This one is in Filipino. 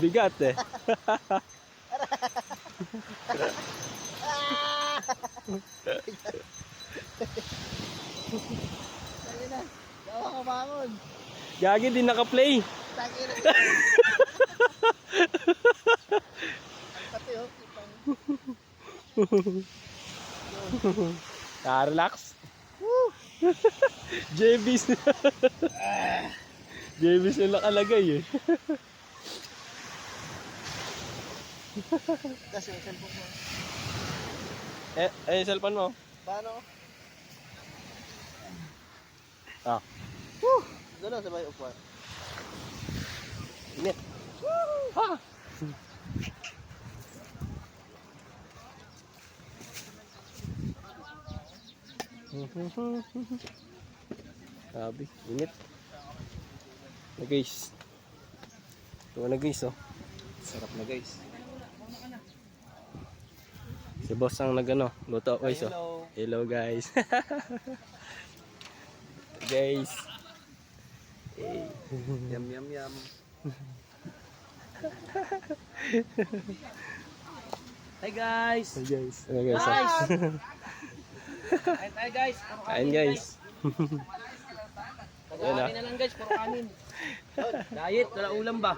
Bigat eh. Sige na. Gawa ka bangon. Gagi din naka-play. Sige na. Pati oh. Relax. JB's. JB's yung nakalagay eh. Kasi yung cellphone mo. Yung cellphone mo. Paano? Ah. Doon lang sabay upuan. Init. Ha! Sabi, init. Na guys. Ito na guys oh. Sarap na guys. Si boss ang nagano, luto guys oh. Hello guys. Guys. Hey. Yum yum yum. Hi guys. Hey guys. Ano guys? Hi guys. Kain guys. Kain na lang guys, puro kanin. Diet, wala ulam ba?